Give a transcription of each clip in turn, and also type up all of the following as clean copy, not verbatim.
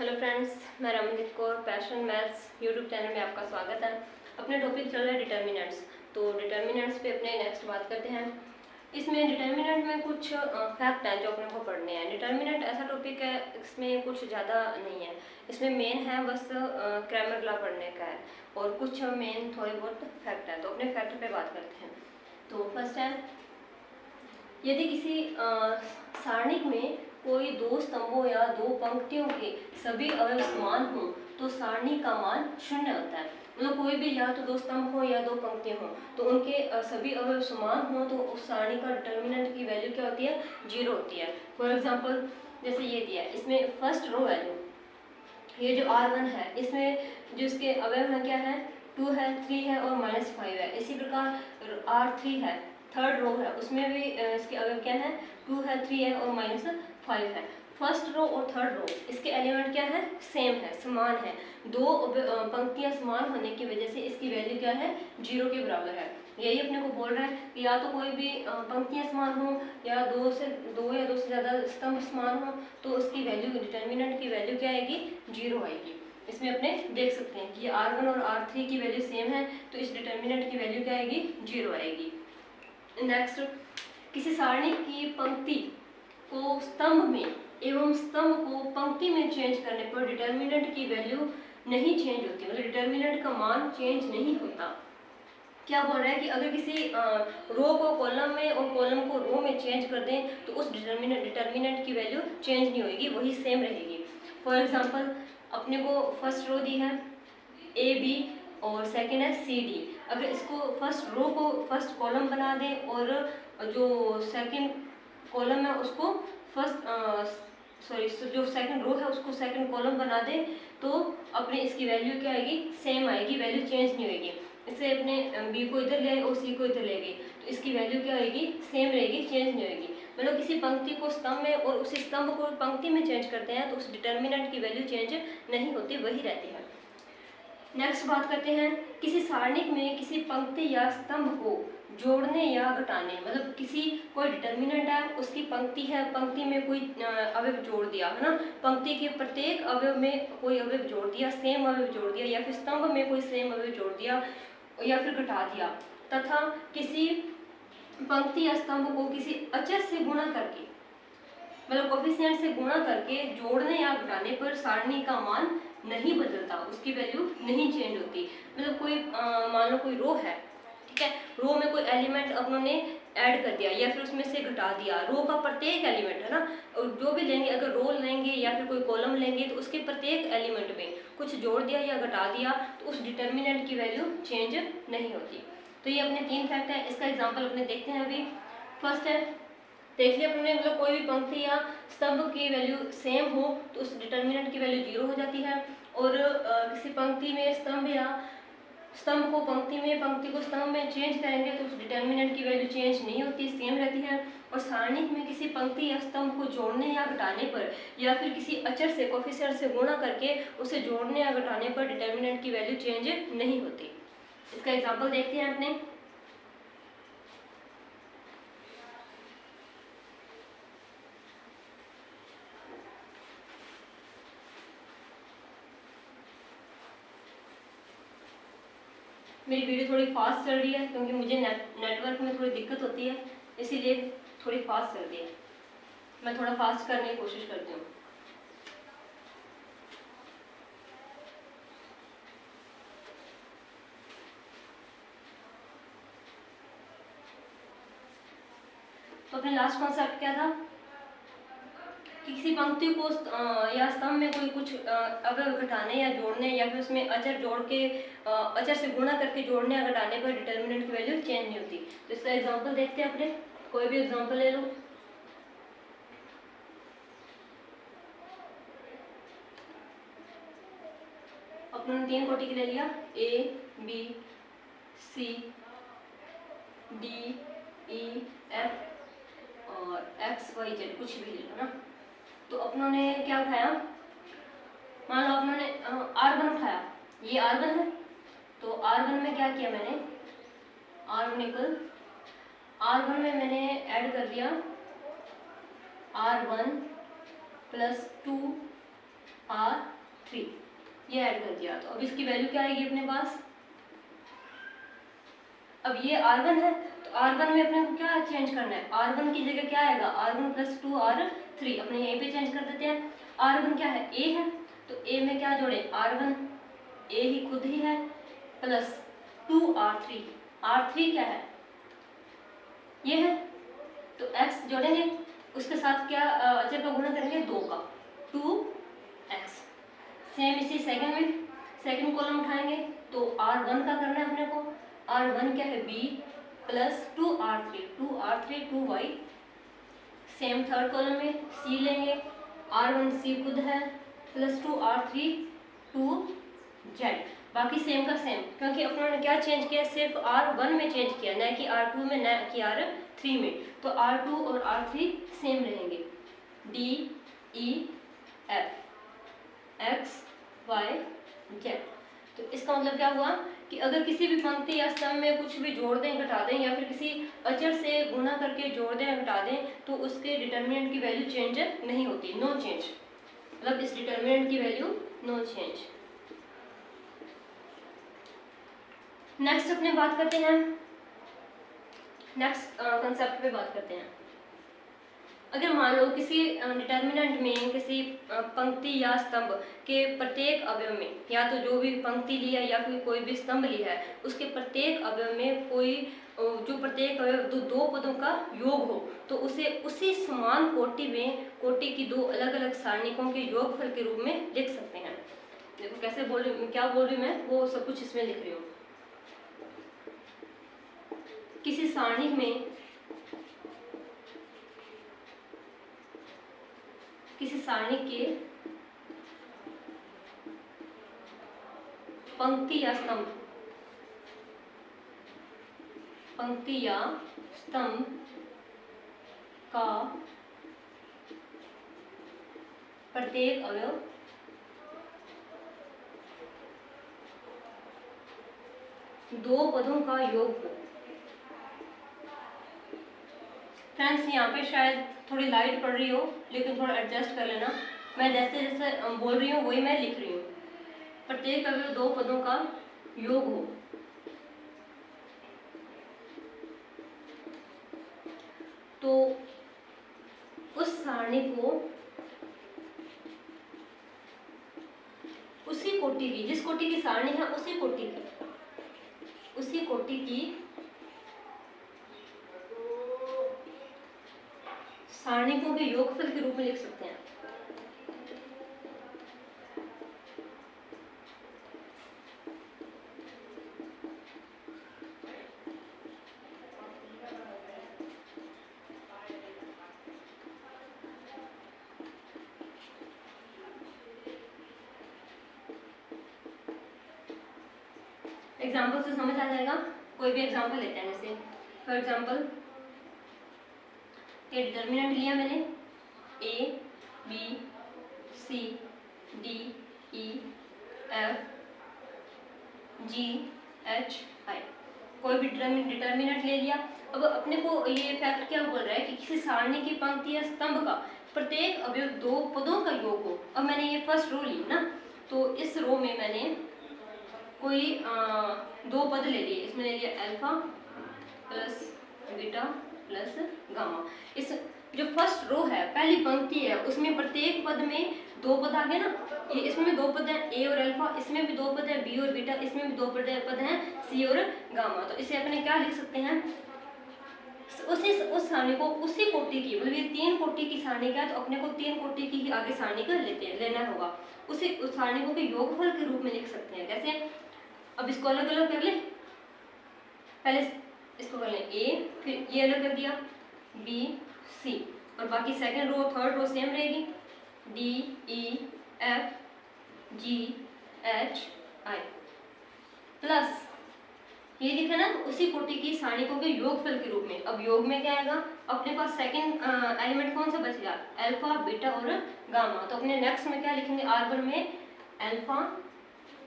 Hello friends, मैं Ramandeep Kaur passion maths YouTube channel में आपका स्वागत है। अपने टॉपिक चल रहा है डिटर्मिनेंट्स। तो डिटर्मिनेंट्स पे अपने नेक्स्ट बात करते हैं। इसमें डिटर्मिनेंट में कुछ फैक्ट हैं जो अपने को पढ़ने हैं। डिटर्मिनेंट ऐसा टॉपिक है, इसमें कुछ ज़्यादा नहीं है। इसमें मेन है बस क्रैमर लॉ पढ़ने का है और कुछ मेन थोड़े बहुत फैक्ट हैं। तो अपने फैक्ट पे बात करते हैं। तो फर्स्ट है, यदि किसी सारणिक में कोई दो स्तंभों या दो पंक्तियों के सभी अवयव समान हों तो सारणी का मान शून्य होता है। मतलब कोई भी या तो दो स्तंभ हो या दो पंक्तियां हो तो उनके सभी अवयव समान हो तो उस सारणी का डिटर्मिनेंट की वैल्यू क्या होती है? 0 होती है। फॉर एग्जांपल जैसे ये दिया है, इसमें फर्स्ट रो है जो ये जो R1 है, इसमें जो इसके अवयव है क्या है? 2 है, 3 है और -5 है। इसी प्रकार R3 है, थर्ड रो है, उसमें भी इसके अवयव क्या है? 2 है, 3 है और -5 है। फर्स्ट रो और थर्ड रो इसके एलिमेंट क्या है? सेम है, समान है। दो पंक्तियां समान होने की वजह से इसकी वैल्यू क्या है? 0 के बराबर है। यही अपने को बोल रहा है कि या तो कोई भी पंक्तियां समान हो या दो या दो से ज़्यादा स्तंभ समान हो तो उसकी वैल्यू, डिटर्मिनेंट की वैल्यू क्या आएगी? 0 आएगी। इसमें अपने देख सकते हैं कि R1 और R3 की वैल्यू सेम है तो इस डिटर्मिनेंट की वैल्यू क्या आएगी? 0 आएगी। नेक्स्ट, किसी सारणी की पंक्ति को स्तंभ में एवं स्तंभ को पंक्ति में चेंज करने पर डिटर्मिनेंट की वैल्यू नहीं चेंज होती, मतलब डिटर्मिनेंट का मान चेंज नहीं होता। क्या बोल रहा है कि अगर किसी रो को कॉलम में और कॉलम को रो में चेंज कर दें तो उस डिटर्मिनेंट की वैल्यू चेंज नहीं होगी, वही सेम रहेगी। फॉर एग्जांपल अपने को फर्स्ट रो दी है AB और सेकंड है CD। अगर इसको फर्स्ट रो को फर्स्ट कॉलम बना दें और जो सेकंड कॉलम है उसको जो सेकंड रो है उसको सेकंड कॉलम बना दें तो अपने इसकी वैल्यू क्या आएगी? सेम आएगी, वैल्यू चेंज नहीं होगी। इससे अपने B को इधर ले आए और C को इधर ले गए तो इसकी वैल्यू क्या आएगी? सेम रहेगी, चेंज नहीं होगी। मतलब किसी पंक्ति को स्तंभ में और उसी स्तंभ को पंक्ति में चेंज करते हैं तो उस डिटर्मिनेंट की वैल्यू चेंज नहीं होती, वही रहती है। नेक्स्ट बात करते हैं, किसी सारणिक में किसी पंक्ति या स्तंभ को जोड़ने या घटाने, मतलब किसी कोई डिटर्मिनेंट है, उसकी पंक्ति है, पंक्ति में कोई अवयव जोड़ दिया है ना, पंक्ति के प्रत्येक अवयव में कोई अवयव जोड़ दिया, सेम अवयव जोड़ दिया, या फिर स्तंभ में कोई सेम अवयव जोड़ दिया या फिर घटा दिया, तथा किसी पंक्ति या स्तंभ को किसी अचर से गुणा करके, मतलब कोफिशिएंट से गुणा करके जोड़ने या घटाने पर सारणी का मान नहीं बदलता, उसकी वैल्यू नहीं चेंज होती। मतलब कोई मान लो कोई रो है, ठीक है, रो में कोई एलिमेंट अपनों ऐड कर दिया या फिर उसमें से घटा दिया, रो का प्रत्येक एलिमेंट है ना, और जो भी लेंगे, अगर रो लेंगे या फिर कोई कॉलम लेंगे तो उसके प्रत्येक एलिमेंट में कुछ जोड़ दिया या घटा दिया तो उस डिटर्मिनेंट की वैल्यू चेंज नहीं होती। तो ये अपने 3 फैक्ट हैं। इसका एग्जाम्पल अपने देखते हैं अभी। फर्स्ट है, देख लिया अपने, मतलब कोई भी पंक्ति या स्तंभ की वैल्यू सेम हो तो उस डिटर्मिनेंट की वैल्यू 0 हो जाती है। और किसी पंक्ति में स्तंभ या स्तंभ को पंक्ति में, पंक्ति को स्तंभ में चेंज करेंगे तो उस डिटर्मिनेंट की वैल्यू चेंज नहीं होती, सेम रहती है। और सारणिक में किसी पंक्ति या स्तंभ को जोड़ने या घटाने पर या फिर किसी अचर से, कोफिशिएंट से गुणा करके उसे जोड़ने या घटाने पर डिटर्मिनेंट की वैल्यू चेंज नहीं होती। इसका एग्जाम्पल देखते हैं अपने। मेरी वीडियो थोड़ी फास्ट चल रही है क्योंकि मुझे नेटवर्क में थोड़ी दिक्कत होती है, इसीलिए थोड़ी फास्ट चल रही है। मैं थोड़ा फास्ट करने की कोशिश करती हूँ। तो अपने लास्ट कॉन्सेप्ट क्या था कि किसी पंक्ति को या स्तंभ में कोई कुछ अवयव घटाने या जोड़ने या फिर उसमें अचर जोड़ के अचर से गुणा करके जोड़ने या घटाने पर डिटर्मिनेंट की वैल्यू चेंज नहीं होती। तो इसका एग्जांपल देखते हैं अपने, कोई भी एग्जांपल ले लो। अपने 3 कोटि के ले लिया, A B C D E F और X Y Z, कुछ भी ले लो ना। तो अपनों ने क्या उठाया, मान लो अपनों ने R1 उठाया, ये R1 है तो R1 में क्या किया मैंने, R1 में मैंने ऐड कर दिया R1 + 2 R3 ये ऐड कर दिया। तो अब इसकी वैल्यू क्या आएगी अपने पास, अब ये R1 है तो R1 में अपने को क्या चेंज करना है, R1 की जगह क्या आएगा R1 प्लस 2R3 अपने यहीं पे चेंज कर देते हैं। R1 क्या है A है तो A में क्या जोड़े R1 A ही खुद ही है प्लस 2R3 R3 क्या है ये है तो x जोड़ेंगे उसके साथ क्या अचर का गुणा करेंगे 2 का 2x। सेम इसी सेकंड में सेकंड कॉलम उठाएंगे तो R1 का करना है अपने को, R1 क्या है B plus 2R3 2y। Same third column में C लेंगे, R1 C खुद है प्लस 2R3 2z। बाकी सेम का सेम क्योंकि अपनों ने क्या चेंज किया, सिर्फ R1 में चेंज किया न कि R2 में न कि R3 में, तो R2 और R3 सेम रहेंगे। D E F X Y Z। तो इसका मतलब क्या हुआ कि अगर किसी भी पंक्ति या स्तंभ में कुछ भी जोड़ दें घटा दें या फिर किसी अचर से गुणा करके जोड़ दें घटा दें तो उसके डिटर्मिनेंट की वैल्यू चेंज नहीं होती, नो चेंज, मतलब इस डिटर्मिनेंट की वैल्यू नो चेंज। नेक्स्ट अपने बात करते हैं, नेक्स्ट कंसेप्ट पे बात करते हैं। अगर मान लो किसी डिटर्मिनेंट में किसी पंक्ति या स्तंभ के प्रत्येक अवयव में, या तो जो भी पंक्ति ली है या फिर कोई भी स्तंभ लिया है उसके प्रत्येक अवयव में कोई जो प्रत्येक अवयव दो पदों का योग हो तो उसे उसी समान कोटि में कोटि की दो अलग अलग सारणिकों के योगफल के रूप में लिख सकते हैं। देखो कैसे बोल रही, क्या बोल रही मैं वो सब कुछ इसमें लिख रही हूँ। किसी सारणी में किसी सारणी के पंक्ति या स्तंभ का प्रत्येक अवयव दो पदों का योग हो। फ्रेंड्स यहाँ पे शायद थोड़ी लाइट पड़ रही हो लेकिन थोड़ा एडजस्ट कर लेना, मैं जैसे जैसे बोल रही हूँ वही मैं लिख रही हूँ। प्रत्येक अवयव दो पदों का योग हो तो उस सारणी को उसी कोटि की, जिस कोटि की सारणी है उसी कोटि की सारणिकों के योगफल के रूप में लिख सकते हैं। एग्जाम्पल से समझ आ जाएगा, कोई भी एग्जाम्पल लेते हैं। जैसे फॉर एग्जाम्पल ये डिटर्मिनेंट लिया मैंने A B C D E F G H I, कोई भी डिटर्मिनेंट ले लिया। अब अपने को ये फैक्ट क्या बोल रहा है कि किसी सारणी की पंक्ति या स्तंभ का प्रत्येक अवयव दो पदों का योग हो। अब मैंने ये फर्स्ट रो ली ना, तो इस रो में मैंने कोई दो पद ले लिए। इसमें ले लिया alpha plus beta plus gamma. इस जो फर्स्ट रो है पहली पंक्ति है उसमें प्रत्येक पद में दो पद आ गए ना, ये इसमें दो पद हैं ए और अल्फा, इसमें भी दो पद हैं बी और बीटा, इसमें भी दो पद हैं सी और गामा। तो इसे अपने क्या लिख सकते हैं, उस सारणी को उसी कोटि की, मतलब ये तीन कोटि की सारणी का है तो अपने को तीन कोटि की आगे सारणी का लेना होगा, उसी उस सारणी को के योगफल के रूप में लिख सकते हैं। कैसे, अब इसको अलग अलग कर ले, पहले इसको कर लें ए, फिर ये अलग कर दिया बी सी, और बाकी second row third row same रहेगी D E F G H I plus ये लिखा ना उसी कोटि की सारणिकों के योगफल के रूप में। अब योग में क्या आएगा, अपने पास सेकंड एलिमेंट कौन सा बचेगा, अल्फा बीटा और गामा। तो अपने नेक्स्ट में क्या लिखेंगे, R1 में alpha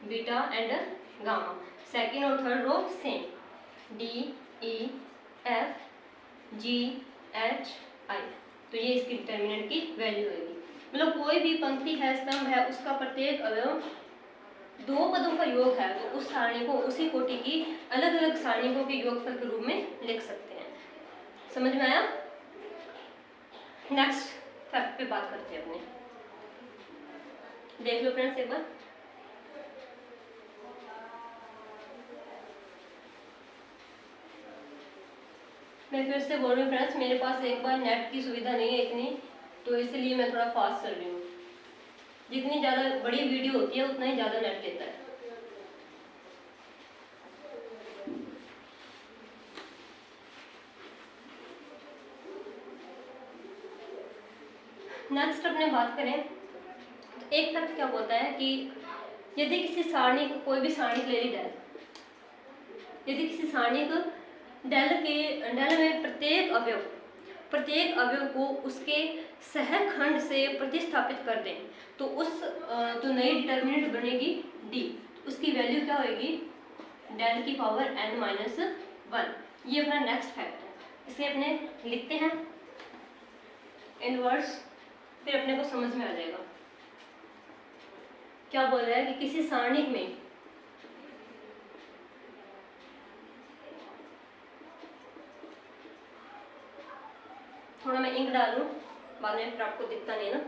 beta and gamma, second और third row same D E F G H I. तो ये इसकी डिटर्मिनेंट की वैल्यू होगी। मतलब कोई भी पंक्ति है, स्तंभ है, उसका प्रत्येक अवयव दो पदों का योग है, तो उस सारणी को उसी कोटि की अलग अलग सारणियों के योगफल के रूप में लिख सकते हैं। समझ में आया? नेक्स्ट फैक्ट पे बात करते हैं अपने। देख लो फ्रेंड्स एक बार। मैं फिर से बोल रही हूँ फ्रेंड्स, मेरे पास एक बार नेट की सुविधा नहीं है इतनी, तो इसलिए मैं थोड़ा फास्ट चल रही हूँ। जितनी ज़्यादा बड़ी वीडियो होती है उतना ही ज़्यादा नेट लेता है। नेक्स्ट अपने बात करें तो एक फैक्ट क्या होता है कि यदि किसी सारणी को, कोई भी सारणी ले ली जाए, यदि किसी सारणी को डेल में प्रत्येक अवयव को उसके सहखंड से प्रतिस्थापित कर दें, तो उस जो नई डिटर्मिनेंट बनेगी डी, उसकी वैल्यू क्या होगी? डेल की पावर n-1। ये अपना नेक्स्ट फैक्ट है। इसे अपने लिखते हैं इनवर्स, फिर अपने को समझ में आ जाएगा। क्या बोल रहा है कि किसी सारणिक में थोड़ा मैं इंक डालूं, बाद में फिर आपको दिखता नहीं ना।